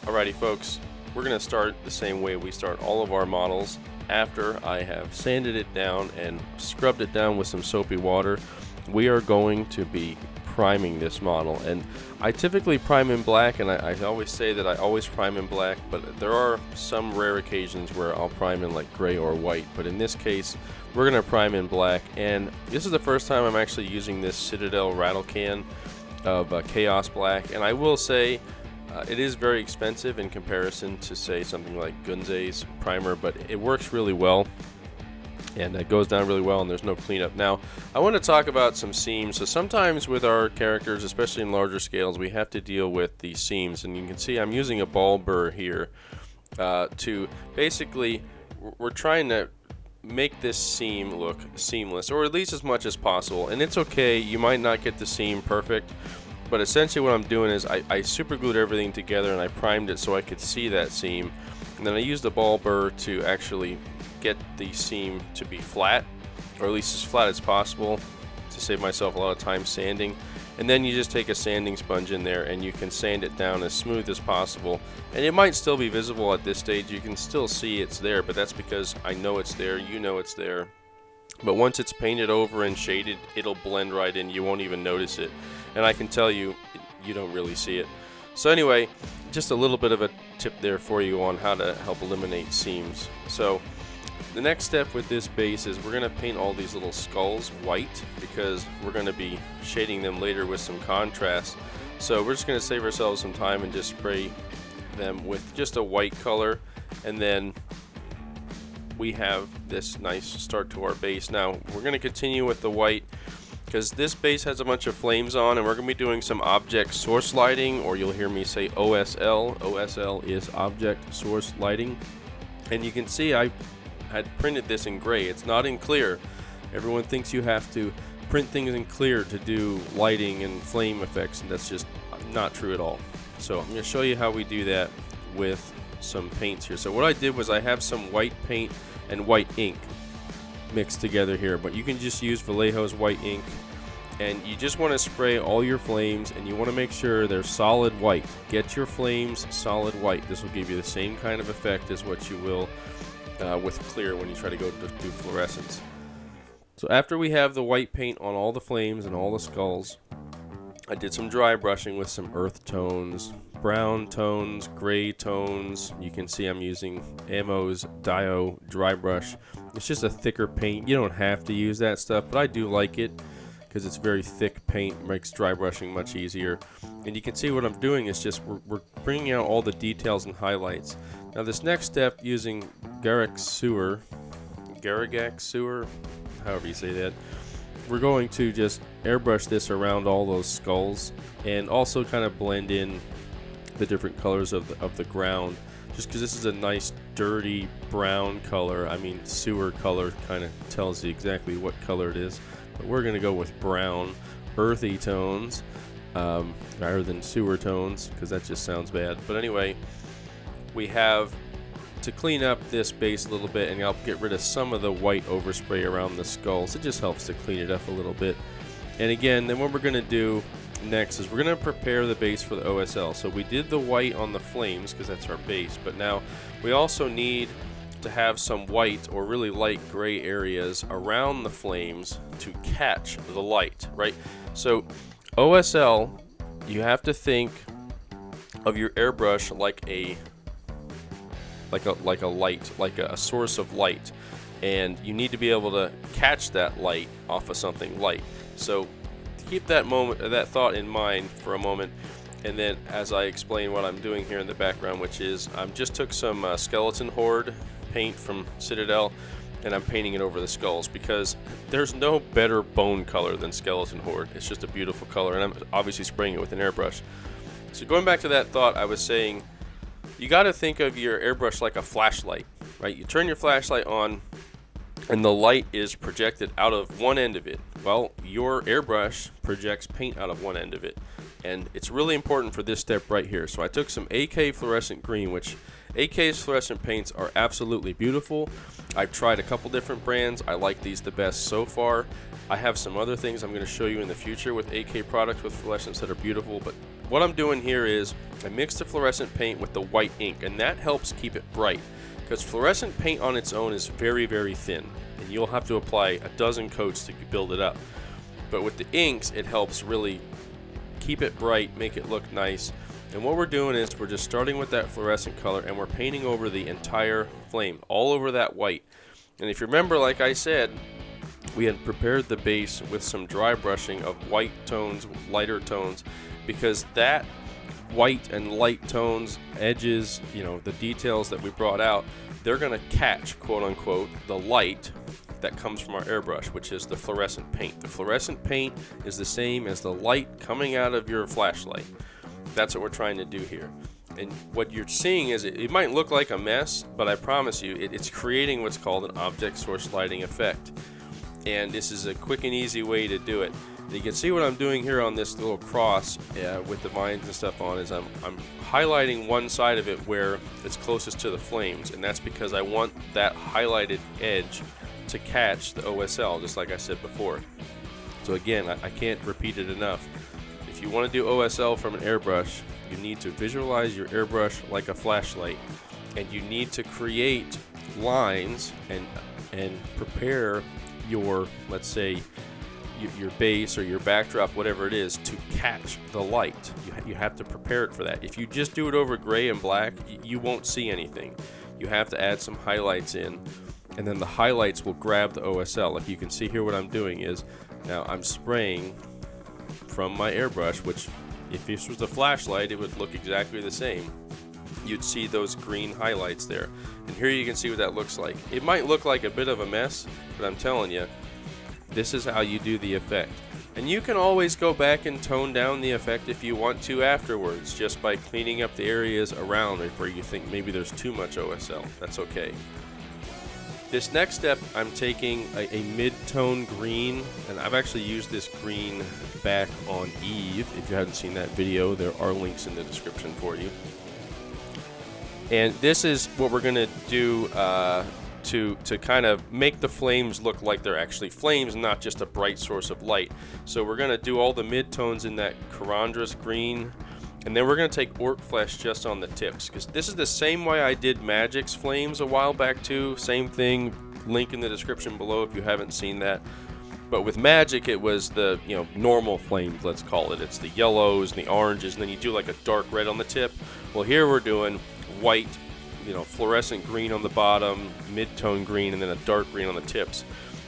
Alrighty folks, we're going to start the same way we start all of our models. After I have sanded it down and scrubbed it down with some soapy water, we are going to be priming this model. And I typically prime in black, and I always say that I always prime in black, but there are some rare occasions where I'll prime in like gray or white. But in this case, we're going to prime in black, and this is the first time I'm actually using this Citadel rattle can of Chaos Black. And I will say it is very expensive in comparison to, say, something like Gunze's primer, but it works really well and it goes down really well, and there's no cleanup. Now, I want to talk about some seams. So sometimes with our characters, especially in larger scales, we have to deal with the seams, and you can see I'm using a ball burr here to basically, we're trying to make this seam look seamless, or at least as much as possible. And it's okay, you might not get the seam perfect, but essentially what I'm doing is I super glued everything together and I primed it so I could see that seam, and then I used the ball burr to actually get the seam to be flat, or at least as flat as possible, to save myself a lot of time sanding. And then you just take a sanding sponge in there and you can sand it down as smooth as possible. And it might still be visible at this stage, you can still see it's there, but that's because I know it's there, you know it's there. But once it's painted over and shaded, it'll blend right in, you won't even notice it. And I can tell you, you don't really see it. So anyway, just a little bit of a tip there for you on how to help eliminate seams. So the next step with this base is we're going to paint all these little skulls white, because we're going to be shading them later with some contrast. So we're just going to save ourselves some time and just spray them with just a white color, and then we have this nice start to our base. Now we're going to continue with the white, because this base has a bunch of flames on, and we're going to be doing some object source lighting, or you'll hear me say OSL. OSL is object source lighting. And you can see I had printed this in gray. It's not in clear. Everyone thinks you have to print things in clear to do lighting and flame effects, and that's just not true at all. So I'm going to show you how we do that with some paints here. So what I did was I have some white paint and white ink mixed together here, but you can just use Vallejo's white ink, and you just want to spray all your flames, and you want to make sure they're solid white. Get your flames solid white. This will give you the same kind of effect as what you will with clear when you try to go to do fluorescence. So after we have the white paint on all the flames and all the skulls, I did some dry brushing with some earth tones, brown tones, gray tones. You can see I'm using Ammo's Dio dry brush. It's just a thicker paint. You don't have to use that stuff, but I do like it because it's very thick paint, makes dry brushing much easier. And you can see what I'm doing is just we're bringing out all the details and highlights. Now this next step, using Garagax Sewer, however you say that, we're going to just airbrush this around all those skulls, and also kind of blend in the different colors of the ground, just because this is a nice dirty brown color. I mean, sewer color kind of tells you exactly what color it is, but we're going to go with brown, earthy tones rather than sewer tones, because that just sounds bad. But anyway, we have to clean up this base a little bit, and I'll get rid of some of the white overspray around the skulls. It just helps to clean it up a little bit. And again, then what we're going to do next is we're going to prepare the base for the OSL. So we did the white on the flames because that's our base, but now we also need to have some white or really light gray areas around the flames to catch the light, right? So OSL, you have to think of your airbrush like a light, like a source of light, and you need to be able to catch that light off of something light. So keep that thought in mind for a moment, and then as I explain what I'm doing here in the background, which is I just took some skeleton horde paint from Citadel, and I'm painting it over the skulls, because there's no better bone color than skeleton horde. It's just a beautiful color, and I'm obviously spraying it with an airbrush. So going back to that thought, I was saying, you got to think of your airbrush like a flashlight, right? You turn your flashlight on, and the light is projected out of one end of it. Well, your airbrush projects paint out of one end of it, and it's really important for this step right here. So I took some AK fluorescent green, which AK's fluorescent paints are absolutely beautiful. I've tried a couple different brands. I like these the best so far. I have some other things I'm going to show you in the future with AK products with fluorescents that are beautiful, but what I'm doing here is I mix the fluorescent paint with the white ink, and that helps keep it bright, because fluorescent paint on its own is very, very thin, and you'll have to apply a dozen coats to build it up. But with the inks, it helps really keep it bright, make it look nice. And what we're doing is we're just starting with that fluorescent color, and we're painting over the entire flame, all over that white. And if you remember, like I said, we had prepared the base with some dry brushing of white tones, lighter tones, because that white and light tones, edges, you know, the details that we brought out, they're going to catch, quote unquote, the light that comes from our airbrush, which is the fluorescent paint. The fluorescent paint is the same as the light coming out of your flashlight. That's what we're trying to do here. And what you're seeing is it might look like a mess, but I promise you it's creating what's called an object source lighting effect. And this is a quick and easy way to do it. You can see what I'm doing here on this little cross with the vines and stuff on is I'm highlighting one side of it where it's closest to the flames, and that's because I want that highlighted edge to catch the OSL, just like I said before. So again, I can't repeat it enough. If you want to do OSL from an airbrush, you need to visualize your airbrush like a flashlight, and you need to create lines and prepare your, let's say, your base or your backdrop, whatever it is, to catch the light. You have to prepare it for that. If you just do it over gray and black, you won't see anything. You have to add some highlights in, and then the highlights will grab the OSL. Like you can see here, what I'm doing is now I'm spraying from my airbrush, which if this was a flashlight, it would look exactly the same. You'd see those green highlights there. And here you can see what that looks like. It might look like a bit of a mess, but I'm telling you, this is how you do the effect. And you can always go back and tone down the effect if you want to afterwards, just by cleaning up the areas around it where you think maybe there's too much OSL. That's okay. This next step, I'm taking a mid-tone green, and I've actually used this green back on Eve. If you haven't seen that video, there are links in the description for you. And this is what we're going to do to kind of make the flames look like they're actually flames, not just a bright source of light. So we're going to do all the mid-tones in that Carandras green, and then we're going to take Orc Flesh just on the tips, because this is the same way I did Magic's flames a while back too. Same thing, link in the description below if you haven't seen that. But with Magic, it was the, you know, normal flames, let's call it. It's the yellows and the oranges, and then you do like a dark red on the tip. Well, here we're doing white, you know, fluorescent green on the bottom, mid-tone green, and then a dark green on the tips.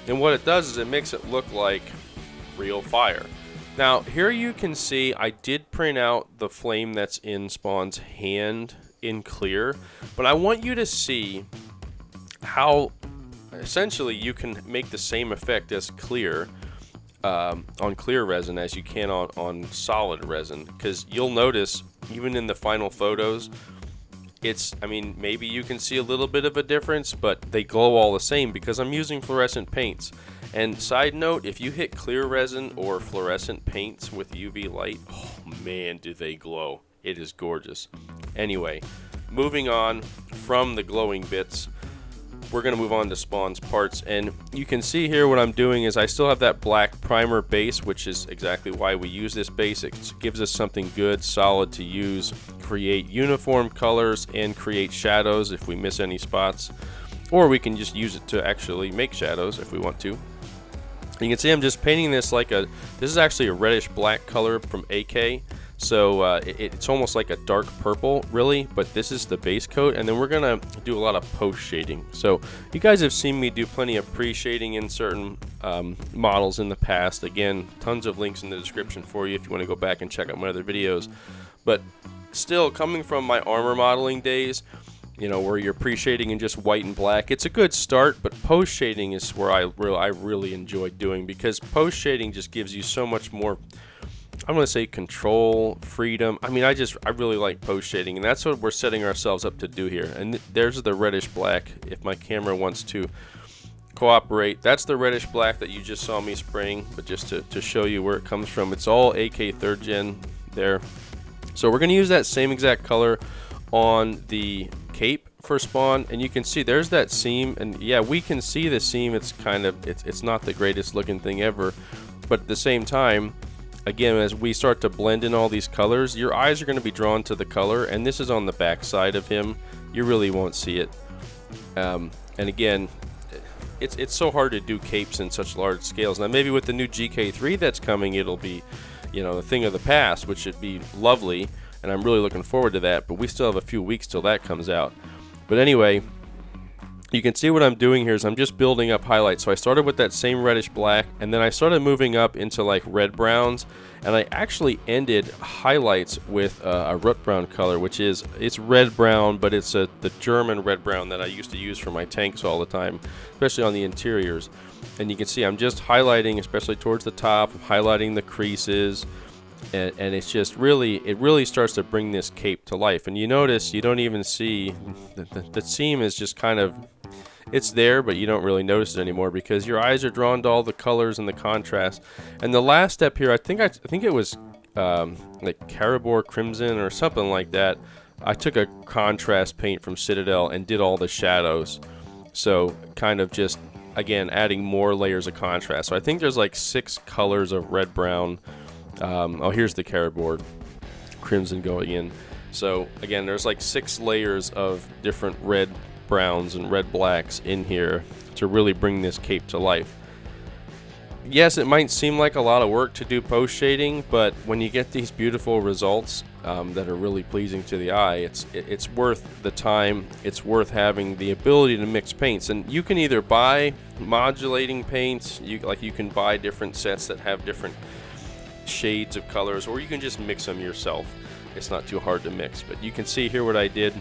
And what it does is it makes it look like real fire. Now, here you can see I did print out the flame that's in Spawn's hand in clear, but I want you to see how essentially you can make the same effect as clear on clear resin as you can on solid resin, because you'll notice even in the final photos, I mean, maybe you can see a little bit of a difference, but they glow all the same because I'm using fluorescent paints. And side note, if you hit clear resin or fluorescent paints with UV light, oh man, do they glow. It is gorgeous. Anyway, moving on from the glowing bits, we're going to move on to Spawn's parts. And you can see here what I'm doing is I still have that black primer base, which is exactly why we use this base. It gives us something good, solid to use, create uniform colors, and create shadows if we miss any spots. Or we can just use it to actually make shadows if we want to. You can see I'm just painting this like this is actually a reddish black color from AK. So it's almost like a dark purple, really, but this is the base coat, and then we're gonna do a lot of post shading. So you guys have seen me do plenty of pre-shading in certain models in the past. Again, tons of links in the description for you if you want to go back and check out my other videos. But still, coming from my armor modeling days, you know, where you're pre-shading in just white and black, it's a good start, but post-shading is where I really enjoy doing, because post-shading just gives you so much more, I'm going to say, control, freedom. I mean, I really like post-shading, and that's what we're setting ourselves up to do here. And there's the reddish black, if my camera wants to cooperate. That's the reddish black that you just saw me spraying, but just to show you where it comes from, it's all AK 3rd Gen there. So we're going to use that same exact color on the cape for Spawn, and you can see there's that seam, and yeah, we can see the seam. It's kind of, it's not the greatest looking thing ever, but at the same time, again, as we start to blend in all these colors, your eyes are going to be drawn to the color, and this is on the back side of him. You really won't see it. And again, it's so hard to do capes in such large scales. Now maybe with the new GK3 that's coming, it'll be, you know, a thing of the past, which should be lovely, and I'm really looking forward to that, but we still have a few weeks till that comes out. But anyway, you can see what I'm doing here is I'm just building up highlights. So I started with that same reddish black, and then I started moving up into like red browns, and I actually ended highlights with a root brown color, which is, it's red brown, but it's the German red brown that I used to use for my tanks all the time, especially on the interiors. And you can see I'm just highlighting, especially towards the top, highlighting the creases, and it's just really, it really starts to bring this cape to life. And you notice you don't even see the seam is just kind of, it's there, but you don't really notice it anymore because your eyes are drawn to all the colors and the contrast. And the last step here, I think it was like Caribor Crimson or something like that. I took a contrast paint from Citadel and did all the shadows. So kind of just, again, adding more layers of contrast. So I think there's like 6 colors of red brown. Oh, here's the Caribor Crimson going in. So again, there's like 6 layers of different red browns and red blacks in here to really bring this cape to life. Yes, it might seem like a lot of work to do post shading, but when you get these beautiful results that are really pleasing to the eye, it's worth the time. It's worth having the ability to mix paints, and you can either buy modulating paints, you can buy different sets that have different shades of colors, or you can just mix them yourself. It's not too hard to mix. But you can see here what I did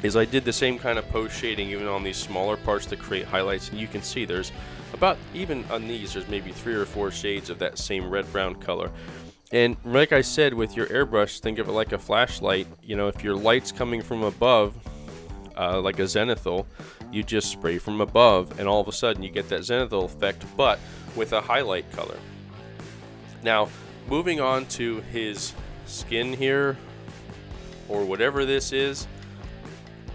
is I did the same kind of post shading even on these smaller parts to create highlights, and you can see there's about, even on these, there's maybe 3 or 4 shades of that same red brown color. And like I said, with your airbrush, think of it like a flashlight. You know, if your light's coming from above, like a zenithal, you just spray from above, and all of a sudden you get that zenithal effect, but with a highlight color. Now, moving on to his skin here, or whatever this is,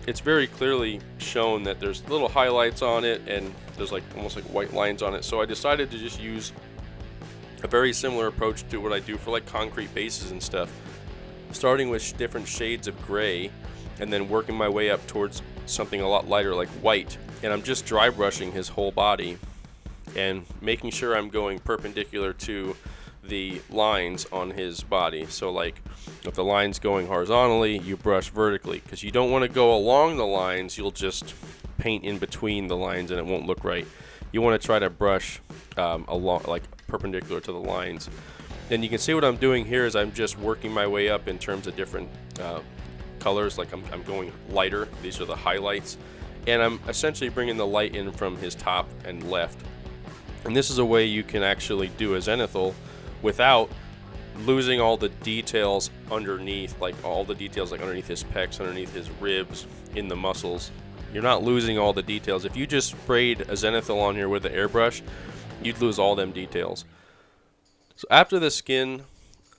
it's very clearly shown that there's little highlights on it, and there's like almost like white lines on it. So I decided to just use a very similar approach to what I do for like concrete bases and stuff, starting with different shades of gray, and then working my way up towards something a lot lighter like white. And I'm just dry brushing his whole body and making sure I'm going perpendicular to the lines on his body. So like if the line's going horizontally, you brush vertically, because you don't want to go along the lines. You'll just paint in between the lines and it won't look right. You want to try to brush along, like perpendicular to the lines. And you can see what I'm doing here is I'm just working my way up in terms of different colors. Like I'm going lighter. These are the highlights, and I'm essentially bringing the light in from his top and left. And this is a way you can actually do a zenithal without losing all the details underneath, like all the details like underneath his pecs, underneath his ribs, in the muscles. You're not losing all the details. If you just sprayed a zenithal on here with an airbrush, you'd lose all them details. So after the skin,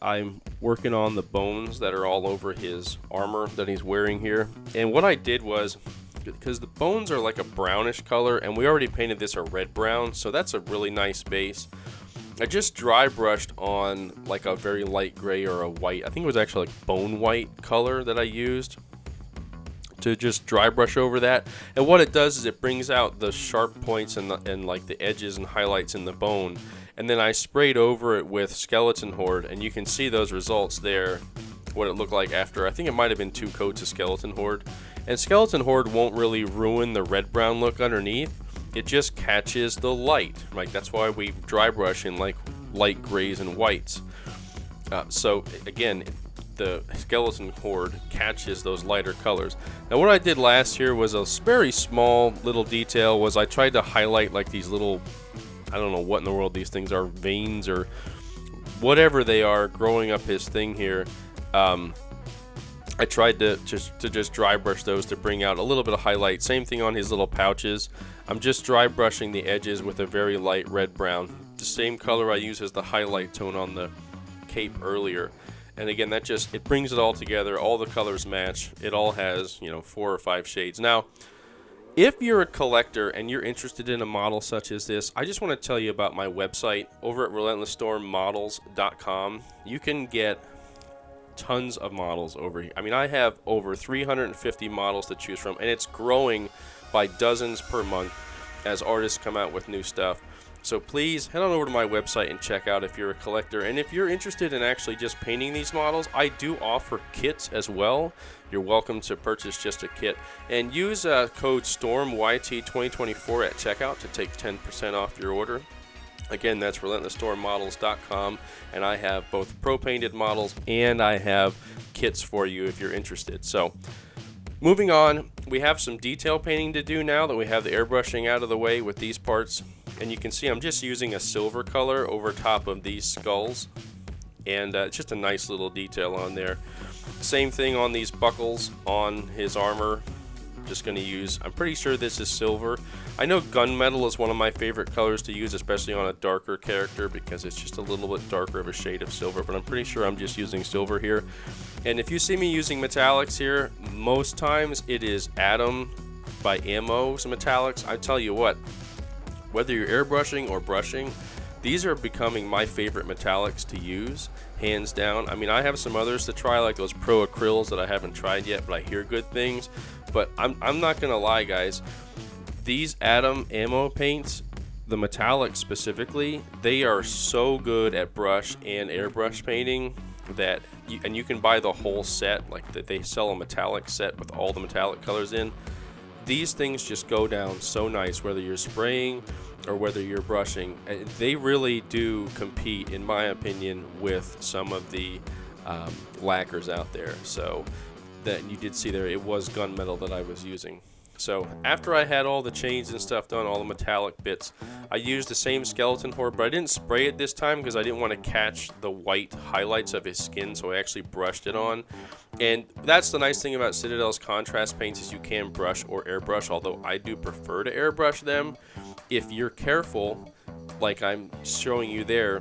I'm working on the bones that are all over his armor that he's wearing here. And what I did was, because the bones are like a brownish color, and we already painted this a red brown, so that's a really nice base. I just dry brushed on like a very light gray or a white. I think it was actually like bone white color that I used to just dry brush over that. And what it does is it brings out the sharp points and like the edges and highlights in the bone. And then I sprayed over it with Skeleton Horde, and you can see those results there, what it looked like after. I think it might have been 2 coats of Skeleton Horde. And Skeleton Horde won't really ruin the red brown look underneath. It just catches the light, right? That's why we dry brush in like light grays and whites. So again, the Skeleton Horde catches those lighter colors. Now what I did last year was a very small little detail, was I tried to highlight like these little, I don't know what in the world these things are, veins or whatever they are growing up his thing here. I tried to just dry brush those to bring out a little bit of highlight. Same thing on his little pouches. I'm just dry brushing the edges with a very light red brown, the same color I use as the highlight tone on the cape earlier. And again, that just, it brings it all together. All the colors match. It all has, you know, 4 or 5 shades. Now, If you're a collector and you're interested in a model such as this, I just want to tell you about my website over at relentlessstormmodels.com. You can get tons of models over here. I mean, I have over 350 models to choose from, and it's growing by dozens per month as artists come out with new stuff. So please head on over to my website and check out if you're a collector. And if you're interested in actually just painting these models, I do offer kits as well. You're welcome to purchase just a kit. And use code STORMYT2024 at checkout to take 10% off your order. Again, that's relentlessstormmodels.com. And I have both pro-painted models and I have kits for you if you're interested. So moving on, we have some detail painting to do now that we have the airbrushing out of the way with these parts. And you can see I'm just using a silver color over top of these skulls. And just a nice little detail on there. Same thing on these buckles on his armor. Just going to use, I'm pretty sure this is silver. I know gunmetal is one of my favorite colors to use, especially on a darker character, because it's just a little bit darker of a shade of silver, but I'm pretty sure I'm just using silver here. And if you see me using metallics here, most times it is Atom by Ammo's metallics. I tell you what, whether you're airbrushing or brushing, these are becoming my favorite metallics to use, hands down. I mean, I have some others to try, like those Pro Acryls that I haven't tried yet, but I hear good things. But I'm not gonna lie, guys, these Atom Ammo paints, the metallics specifically, they are so good at brush and airbrush painting that you can buy the whole set. Like they sell a metallic set with all the metallic colors in. These things just go down so nice, whether you're spraying or whether you're brushing. They really do compete, in my opinion, with some of the lacquers out there. So that you did see there, it was gunmetal that I was using. So after I had all the chains and stuff done, all the metallic bits, I used the same skeleton horde, but I didn't spray it this time because I didn't want to catch the white highlights of his skin, so I actually brushed it on. And that's the nice thing about Citadel's contrast paints, is you can brush or airbrush, although I do prefer to airbrush them. If you're careful, like I'm showing you there,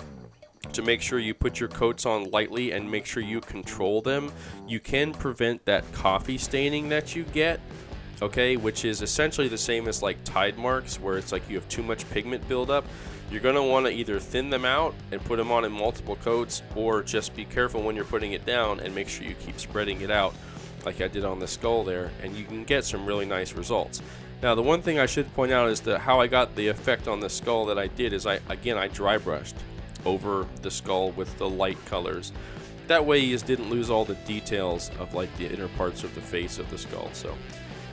to make sure you put your coats on lightly and make sure you control them, you can prevent that coffee staining that you get. Okay, which is essentially the same as like tide marks, where it's like you have too much pigment buildup. You're going to want to either thin them out and put them on in multiple coats, or just be careful when you're putting it down and make sure you keep spreading it out like I did on the skull there, and you can get some really nice results. Now, the one thing I should point out is that how I got the effect on the skull that I did is I dry brushed over the skull with the light colors. That way you just didn't lose all the details of like the inner parts of the face of the skull. So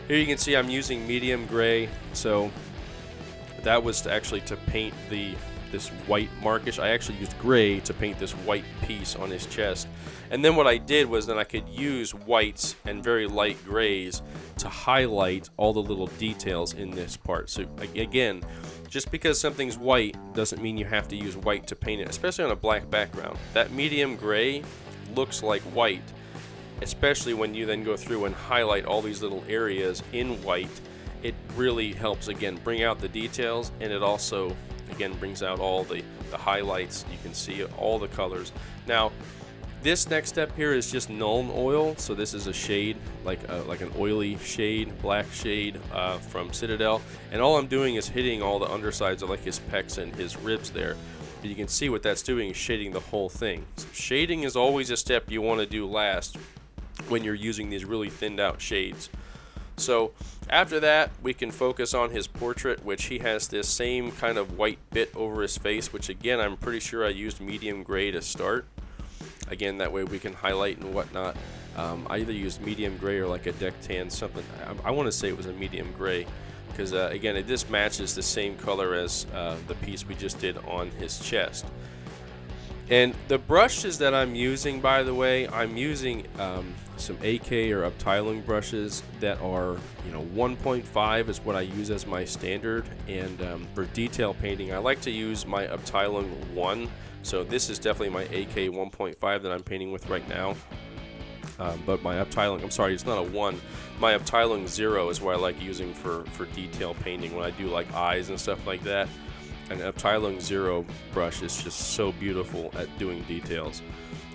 here you can see I'm using medium gray, so that was actually to paint this white markish. I actually used gray to paint this white piece on his chest. And then what I did was then I could use whites and very light grays to highlight all the little details in this part. So again, just because something's white doesn't mean you have to use white to paint it, especially on a black background. That medium gray looks like white, especially when you then go through and highlight all these little areas in white. It really helps, again, bring out the details, and it also, again, brings out all the highlights. You can see all the colors. Now, this next step here is just Nuln Oil. So this is a shade, like an oily shade, black shade from Citadel. And all I'm doing is hitting all the undersides of like his pecs and his ribs there. But you can see what that's doing is shading the whole thing. So shading is always a step you want to do last when you're using these really thinned out shades. So after that, we can focus on his portrait, which he has this same kind of white bit over his face, which again, I'm pretty sure I used medium gray to start. Again, that way we can highlight and whatnot. I either used medium gray or like a deck tan, something. I want to say it was a medium gray, because again, this matches the same color as the piece we just did on his chest. And the brushes that I'm using, by the way, I'm using some AK or Uptiling brushes that are, 1.5 is what I use as my standard. And for detail painting, I like to use my Uptiling 1. So this is definitely my AK 1.5 that I'm painting with right now. But my Uptiling, I'm sorry, it's not a 1. My Uptiling 0 is what I like using for detail painting when I do like eyes and stuff like that. And Uptiling 0 brush is just so beautiful at doing details.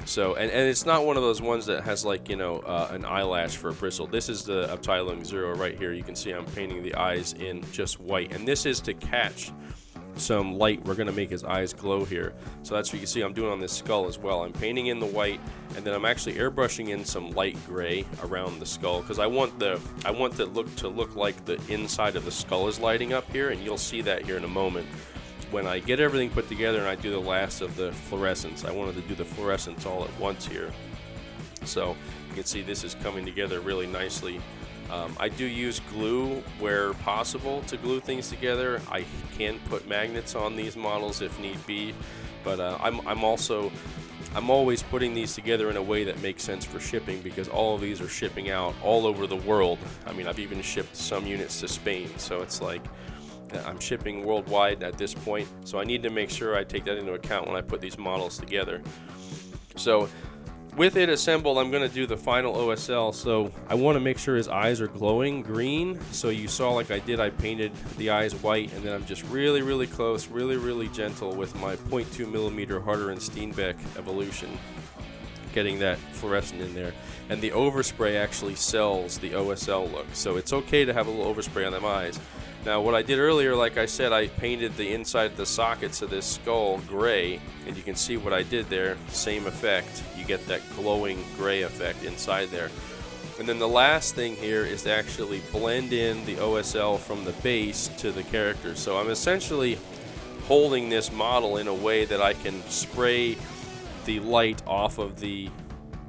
So, and it's not one of those ones that has like, you know, an eyelash for a bristle. This is the Uptilung Zero right here. You can see I'm painting the eyes in just white, and this is to catch some light. We're going to make his eyes glow here. So that's what you can see I'm doing on this skull as well. I'm painting in the white, and then I'm actually airbrushing in some light gray around the skull, because I want the look to look like the inside of the skull is lighting up here, and you'll see that here in a moment. When I get everything put together and I do the last of the fluorescence, I wanted to do the fluorescence all at once here. So you can see this is coming together really nicely. I do use glue where possible to glue things together. I can put magnets on these models if need be, but I'm always putting these together in a way that makes sense for shipping, because all of these are shipping out all over the world. I mean, I've even shipped some units to Spain, so it's like I'm shipping worldwide at this point, so I need to make sure I take that into account when I put these models together. So with it assembled, I'm going to do the final OSL. So I want to make sure his eyes are glowing green. So you saw, like I did, I painted the eyes white, and then I'm just really close, really gentle with my 0.2mm Harder and Steenbeck Evolution, getting that fluorescent in there. And the overspray actually sells the OSL look, so it's okay to have a little overspray on them eyes. Now, what I did earlier, like I said, I painted the inside of the sockets of this skull gray, and you can see what I did there. Same effect. You get that glowing gray effect inside there. And then the last thing here is to actually blend in the OSL from the base to the character. So I'm essentially holding this model in a way that I can spray the light off of the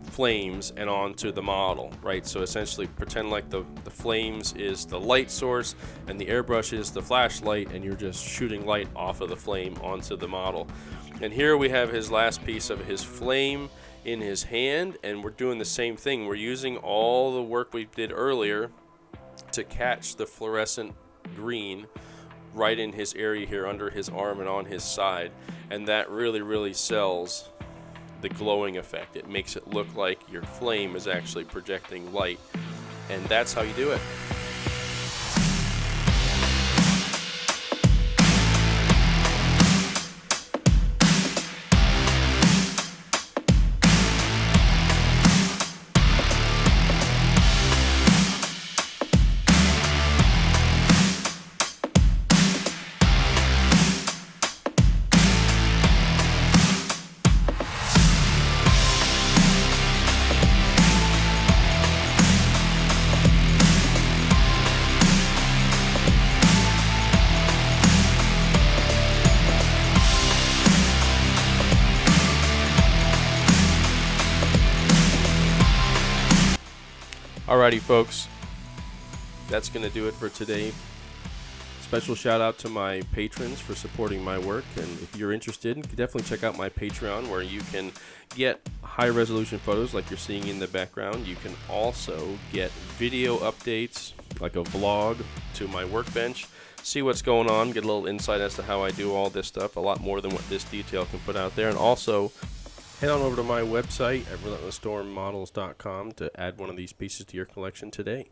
flames and onto the model, right? So essentially pretend like the flames is the light source and the airbrush is the flashlight, and you're just shooting light off of the flame onto the model. And here we have his last piece of his flame in his hand, and we're doing the same thing. We're using all the work we did earlier to catch the fluorescent green right in his area here under his arm and on his side, and that really sells the glowing effect. It makes it look like your flame is actually projecting light, and that's how you do it. Alrighty folks, that's going to do it for today. Special shout out to my patrons for supporting my work, and if you're interested, definitely check out my Patreon, where you can get high resolution photos like you're seeing in the background. You can also get video updates like a vlog to my workbench, see what's going on, get a little insight as to how I do all this stuff, a lot more than what this detail can put out there. And also head on over to my website at relentlessstormmodels.com to add one of these pieces to your collection today.